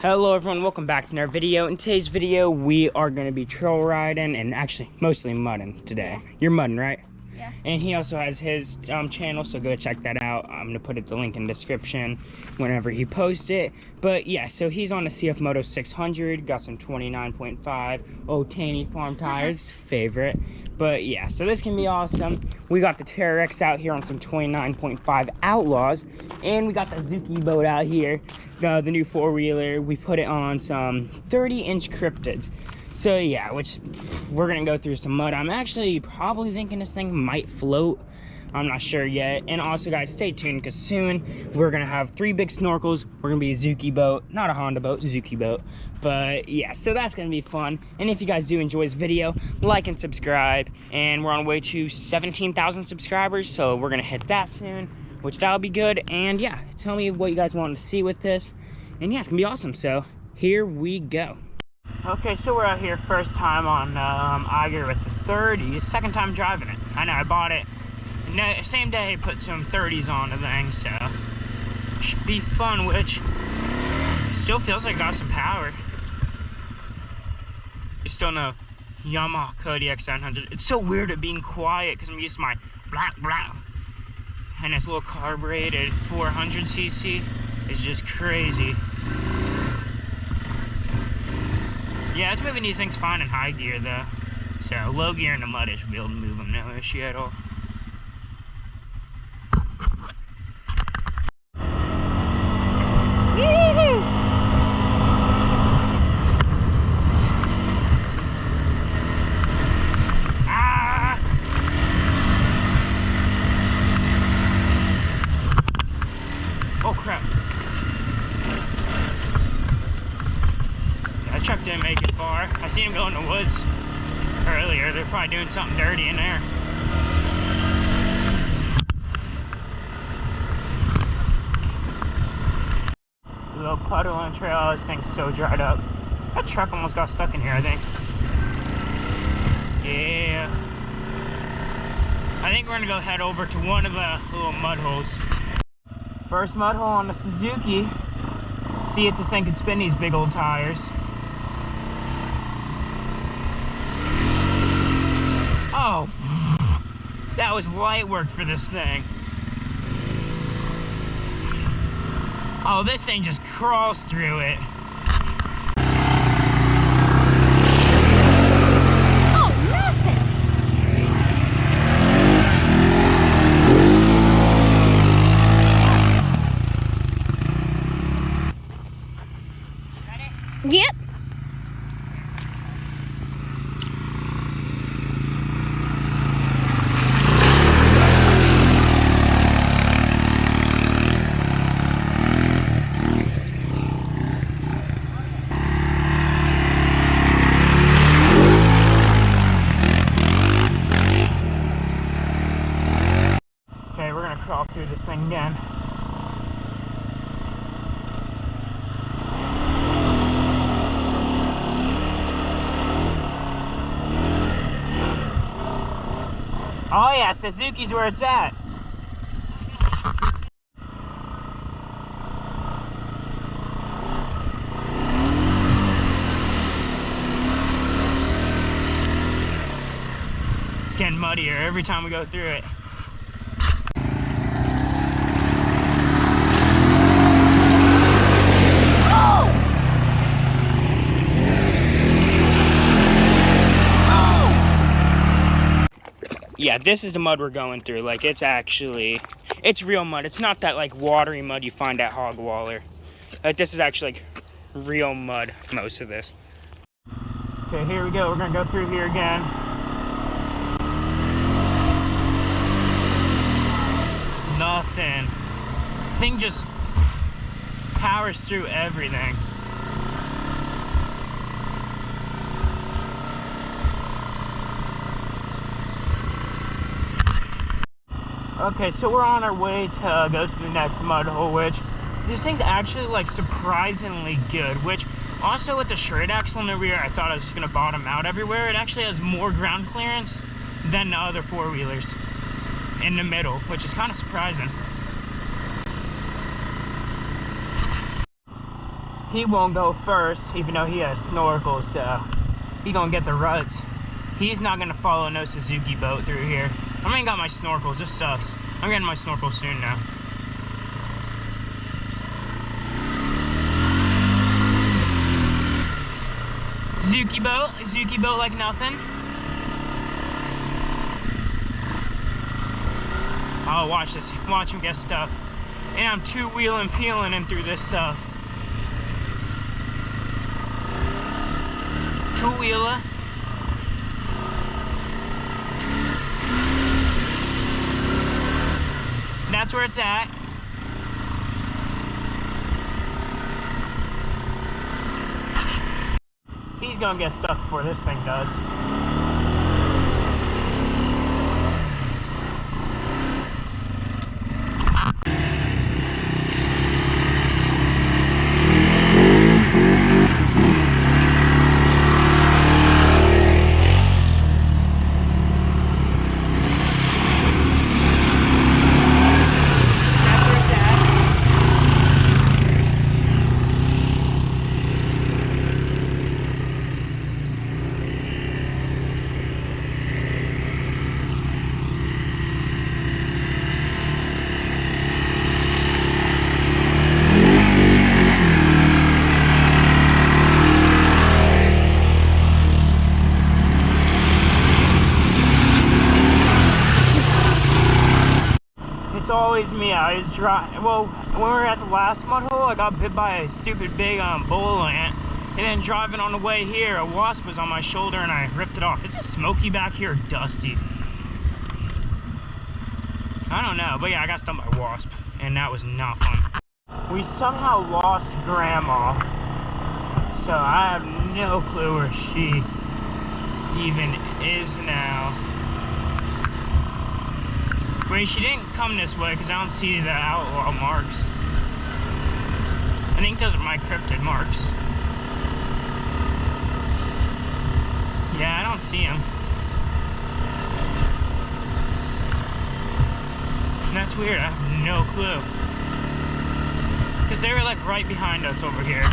Hello everyone, welcome back to another video. In today's video, we are going to be trail riding and actually mostly mudding today. Yeah. You're mudding, right? Yeah. And he also has his channel, so go check that out. I'm going to put the link in the description whenever he posts it. But yeah, so he's on the CF Moto 600, got some 29.5 old Tanny Farm tires, favorite. But yeah, so this can be awesome. We got the Terra X out here on some 29.5 Outlaws, and we got the Zuki boat out here, the new four-wheeler. We put it on some 30-inch cryptids. So yeah, which we're gonna go through some mud. I'm actually probably thinking this thing might float. I'm not sure yet. And also guys, stay tuned because soon we're gonna have 3 big snorkels. We're gonna be a Zuki boat, not a Honda boat, Zuki boat. But yeah, so that's gonna be fun. And if you guys do enjoy this video, like and subscribe. And we're on the way to 17,000 subscribers, so we're gonna hit that soon, which that'll be good. And yeah, tell me what you guys want to see with this. And yeah, it's gonna be awesome. So here we go. Okay, so we're out here first time on Iger with the 30s, second time driving it. I know, I bought it same day, put some 30s on the thing, so should be fun, which still feels like it got some power. It's still no Yamaha Kodiak 700. It's so weird it being quiet because I'm used to my blah blah, and this little carbureted 400cc is just crazy. Yeah, it's moving these things fine in high gear though. So low gear in the mud, it should be able to move them, no issue at all. Oh crap. That truck didn't make it far. I seen him go in the woods earlier. They're probably doing something dirty in there. A little puddle on the trail. This thing's so dried up. That truck almost got stuck in here, I think. Yeah. I think we're gonna go head over to one of the little mud holes. First mud hole on the Suzuki. See if this thing can spin these big old tires. Oh, that was light work for this thing. Oh, this thing just crawls through it. Yep. Okay, we're gonna crawl through this thing again. Oh yeah, Suzuki's where it's at. It's getting muddier every time we go through it. Yeah, this is the mud we're going through. Like, it's real mud. It's not that, like, watery mud you find at Hog Waller. Like, this is actually, like, real mud, most of this. Okay, here we go. We're gonna go through here again. Nothing. Thing just powers through everything. Okay, so we're on our way to go to the next mud hole, which this thing's actually like surprisingly good, which also with the straight axle in the rear, I thought I was just gonna bottom out everywhere. It actually has more ground clearance than the other four-wheelers in the middle, which is kind of surprising. he won't go first, even though he has snorkel, so he gonna get the ruts. He's not gonna follow no Suzuki boat through here. I ain't got my snorkels, this sucks. I'm getting my snorkel soon now. Suzuki boat like nothing. Oh, watch this, watch him get stuff. And I'm two-wheeling, peeling him through this stuff. Two-wheeler. That's where it's at. He's gonna get stuck before this thing does. It's always me. I was driving. Well, when we were at the last mud hole, I got bit by a stupid big bull ant, and then driving on the way here, a wasp was on my shoulder, and I ripped it off. Is it smoky back here, or dusty? I don't know, but yeah, I got stung by a wasp, and that was not fun. We somehow lost Grandma, so I have no clue where she even is now. Wait, she didn't come this way because I don't see the outlaw marks. I think those are my cryptid marks. Yeah, I don't see them. That's weird, I have no clue. Because they were like right behind us over here.